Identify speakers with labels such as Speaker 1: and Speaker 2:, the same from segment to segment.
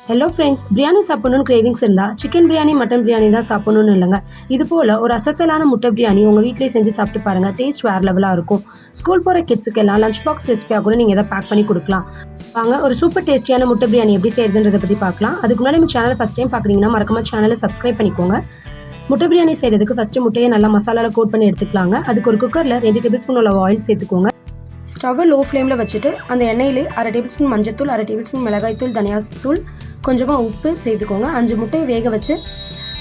Speaker 1: Hello friends, biryani சாப்பிடணும்னு cravings இருந்தால் chicken biryani, mutton biryani தான் சாப்பிடணும்னு இல்லைங்க. இது போல் ஒரு அசத்தலான முட்டை பிரியாணி உங்கள் வீட்டிலே செஞ்சு சாப்பிட்டு பாருங்கள். டேஸ்ட் வேறு லெவலாக இருக்கும். ஸ்கூல் போகிற கிட்ஸுக்கு எல்லாம் லஞ்ச் பாக்ஸ் ரெசிபியாக கூட நீங்கள் எதை பேக் பண்ணி கொடுக்கலாம். வாங்க ஒரு சூப்பர் டேஸ்டியான முட்டை பிரியாணி எப்படி செய்யறதுன்றதை பற்றி பார்க்கலாம். அதுக்கு முன்னாடி நம்ம சேனல் ஃபஸ்ட் டைம் பார்க்குறீங்கன்னா மறக்காம சேனலை சப்ஸ்கிரைப் பண்ணிக்கோங்க. முட்டை பிரியாணி செய்கிறதுக்கு ஃபஸ்ட்டு முட்டையை நல்லா மசாலாவில் கோட் பண்ணி எடுத்துக்கலாங்க. அதுக்கு ஒரு குக்கரில் 2 டேபிள் ஸ்பூன் உள்ள ஆயில் சேர்த்துக்கோங்க. ஸ்டவ்வை லோ ஃப்ளேமில் வச்சுட்டு அந்த எண்ணெயில் 1/2 டேபிள் ஸ்பூன் மஞ்சத்தூள், 1/2 டேபிள் ஸ்பூன் மிளகாய்த்தூள், தனியாத்தூள், கொஞ்சமாக உப்பு சேர்த்துக்கோங்க. 5 முட்டையை வேக வச்சு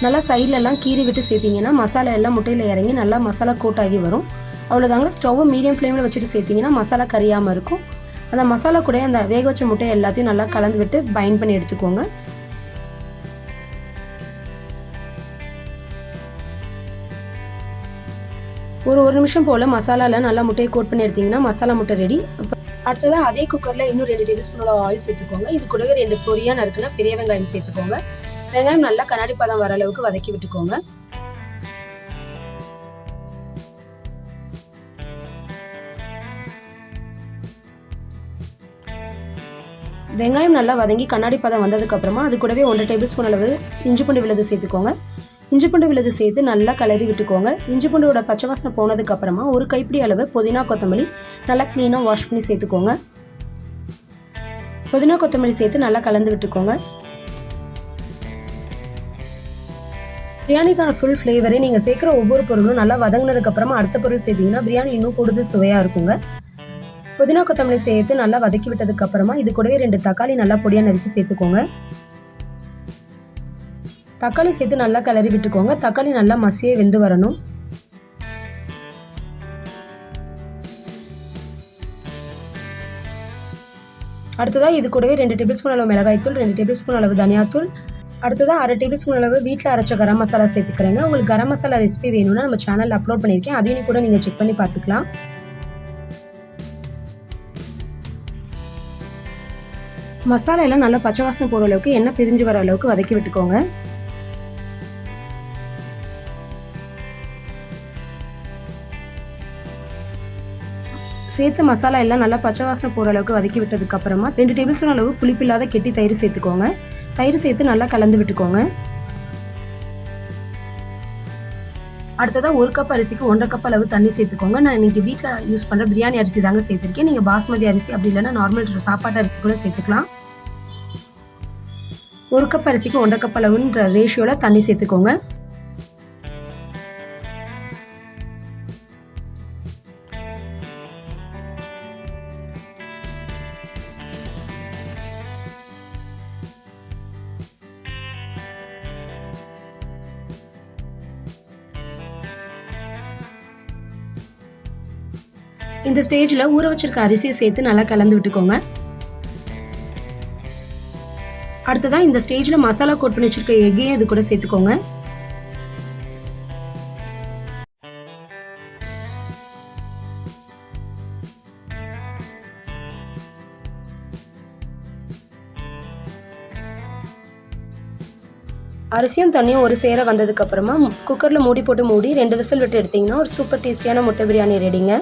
Speaker 1: நல்லா சைட்லலாம் கீறி விட்டு சேர்த்திங்கன்னா மசாலா எல்லாம் முட்டையில் இறங்கி நல்லா மசாலா கோட் ஆகி வரும். அவ்வளோதாங்க. ஸ்டவ்வை மீடியம் ஃப்ளேமில் வச்சுட்டு சேர்த்திங்கன்னா மசாலா கரியாமல் இருக்கும். அந்த மசாலா கூட அந்த வேக வச்ச முட்டையை எல்லாத்தையும் நல்லா கலந்து விட்டு பைண்ட் பண்ணி எடுத்துக்கோங்க. ஒரு நிமிஷம் போல் மசாலாவில் நல்லா முட்டையை கோட் பண்ணி எடுத்திங்கன்னா மசாலா முட்டை ரெடி. அடுத்ததாக அதே குக்கரில் இன்னும் 2 டேபிள் ஸ்பூனோட ஆயில் சேர்த்துக்கோங்க. இது கூடவே 2 பொரியாக நறுக்குனா பெரிய வெங்காயம் சேர்த்துக்கோங்க. வெங்காயம் நல்லா கண்ணாடி பதம் வர அளவுக்கு வதக்கி விட்டுக்கோங்க. வெங்காயம் நல்லா வதங்கி கண்ணாடி பதம் வந்ததுக்கப்புறமா அது கூடவே 1 டேபிள் ஸ்பூன் அளவு இஞ்சி பூண்டு விழுது சேர்த்துக்கோங்க. இஞ்சி பூண்டு விழுது சேர்த்து நல்லா கிளறி விட்டுக்கோங்க. இஞ்சி பூண்டோட பச்சை வாசனை போனதுக்கப்புறமா ஒரு கைப்பிடி அளவு புதினா கொத்தமல்லி நல்லா க்ளீனாக வாஷ் பண்ணி சேர்த்துக்கோங்க. புதினா கொத்தமல்லி சேர்த்து நல்லா கலந்து விட்டுக்கோங்க. பிரியாணிக்கான ஃபுல் ஃப்ளேவரே நீங்கள் சேர்க்குற ஒவ்வொரு பொருளும் நல்லா வதங்கினதுக்கப்புறமா அடுத்த பொருள் சேர்த்திங்கன்னா பிரியாணி இன்னும் கூடுதல் சுவையாக இருக்குங்க. புதினா கொத்தமல்லி சேர்த்து நல்லா வதக்கி விட்டதுக்கப்புறமா இது கூடவே 2 தக்காளி நல்லா பொடியாக நறுக்கி சேர்த்துக்கோங்க. தக்காளி சேர்த்து நல்லா கிளறி விட்டுக்கோங்க. தக்காளி நல்லா மசியே வெந்து வரணும். அடுத்ததாக இது கூடவே 2 டேபிள் ஸ்பூன் அளவு மிளகாய்த்தூள், 2 டேபிள் ஸ்பூன் அளவு தனியாத்தூள், அடுத்ததாக 1/2 டேபிள் ஸ்பூன் அளவு வீட்டில் அரைச்ச கரம் மசாலா சேர்த்துக்கிறேங்க. உங்களுக்கு கரம் மசாலா ரெசிபி வேணும்னா நம்ம சேனலில் அப்லோட் பண்ணியிருக்கேன். அதையும் கூட நீங்கள் செக் பண்ணி பார்த்துக்கலாம். மசாலா எல்லாம் நல்லா பச்சை வாசனை போகிற அளவுக்கு எண்ணெய் பிரிஞ்சு வர அளவுக்கு வதக்கி விட்டுக்கோங்க. சேர்த்து மசாலா எல்லாம் நல்லா பச்சை வாசனை போகிற அளவுக்கு வதக்கி விட்டதுக்கப்புறமா 2 டேபிள் ஸ்பூன் அளவு புளிப்பில்லாத கெட்டி தயிர் சேர்த்துக்கோங்க. தயிர் சேர்த்து நல்லா கலந்து விட்டுக்கோங்க. அடுத்ததாக 1 கப் அரிசிக்கு 1.5 கப் அளவு தண்ணி சேர்த்துக்கோங்க. நான் இன்னைக்கு வீட்டில் யூஸ் பண்ணுற பிரியாணி அரிசி தாங்க சேர்த்துருக்கேன். நீங்கள் பாஸ்மதி அரிசி அப்படி இல்லைன்னா நார்மல் சாப்பாட்டு அரிசி கூட சேர்த்துக்கலாம். 1 கப் அரிசிக்கு 1.5 கப் அளவுன்ற ரேஷியோவில் தண்ணி சேர்த்துக்கோங்க. இந்த ஸ்டேஜில் ஊற வச்சிருக்க அரிசியை சேர்த்து நல்லா கலந்து விட்டுக்கோங்க. அடுத்ததான் இந்த ஸ்டேஜில் மசாலா கோட் பண்ணி வச்சிருக்க எக்கையும் இது கூட சேர்த்துக்கோங்க. அரிசியும் தண்ணியும் ஒரு சேர வந்ததுக்கப்புறமா குக்கரில் மூடி போட்டு மூடி 2 விசில் விட்டு எடுத்திங்கன்னா ஒரு சூப்பர் டேஸ்டியான முட்டை பிரியாணி ரெடிங்க.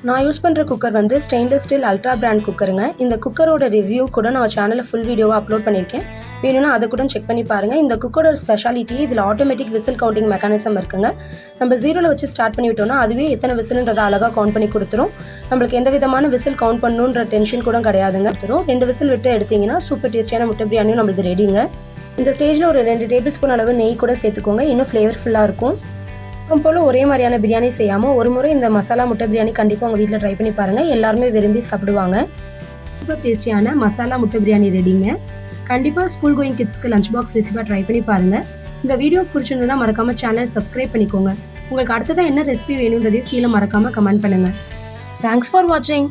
Speaker 1: நான் யூஸ் பண்ணுற குக்கர் வந்து ஸ்டெயின்லெஸ் ஸ்டீல் அல்ட்ரா பிராண்ட் குக்கருங்க. இந்த குக்கரோட ரிவ்யூ கூட நான் சேனலில் ஃபுல் வீடியோவாக அப்லோட் பண்ணியிருக்கேன். வேணும்னா அதை கூட செக் பண்ணி பாருங்கள். இந்த குக்கரோட ஸ்பெஷாலிட்டி இதில் ஆட்டோமேட்டிக் விசில் கவுண்டிங் மெக்கானிசம் இருக்குங்க. நம்ம 0ல் வச்சு ஸ்டார்ட் பண்ணி விட்டோம்னா அதுவே எத்தனை விசில்ன்றதை அழகாக கவுண்ட் பண்ணி கொடுத்துரும். நம்மளுக்கு எந்த விதமான விசில் கவுண்ட் பண்ணணுன்ற டென்ஷன் கூட கிடையாதுங்க. 2 விசில் விட்டு எடுத்திங்கன்னா சூப்பர் டேஸ்டியான முட்டை பிரியாணியும் நம்மளுக்கு ரெடிங்க. இந்த ஸ்டேஜில் ஒரு 2 டேபிள் ஸ்பூன் அளவு நெய் கூட சேர்த்துக்கோங்க. இன்னும் ஃப்ளேவர்ஃபுல்லாக இருக்கும். போல் ஒரே மாதிரியான பிரியாணி செய்யாமல் ஒரு முறை இந்த மசாலா முட்டை பிரியாணி கண்டிப்பாக உங்கள் வீட்டில் ட்ரை பண்ணி பாருங்கள். எல்லாருமே விரும்பி சாப்பிடுவாங்க. சூப்பர் டேஸ்டியான மசாலா முட்டை பிரியாணி ரெடிங்க. கண்டிப்பாக ஸ்கூல் கோயிங் கிட்ஸ்க்கு லஞ்ச் பாக்ஸ் ரெசிபியாக ட்ரை பண்ணி பாருங்கள். இந்த வீடியோ பிடிச்சிருந்தா மறக்காமல் சேனலை சப்ஸ்கிரைப் பண்ணிக்கோங்க. உங்களுக்கு அடுத்ததாக என்ன ரெசிபி வேணுன்றதையும் கீழே மறக்காமல் கமெண்ட் பண்ணுங்கள். தேங்க்ஸ் ஃபார் வாட்சிங்.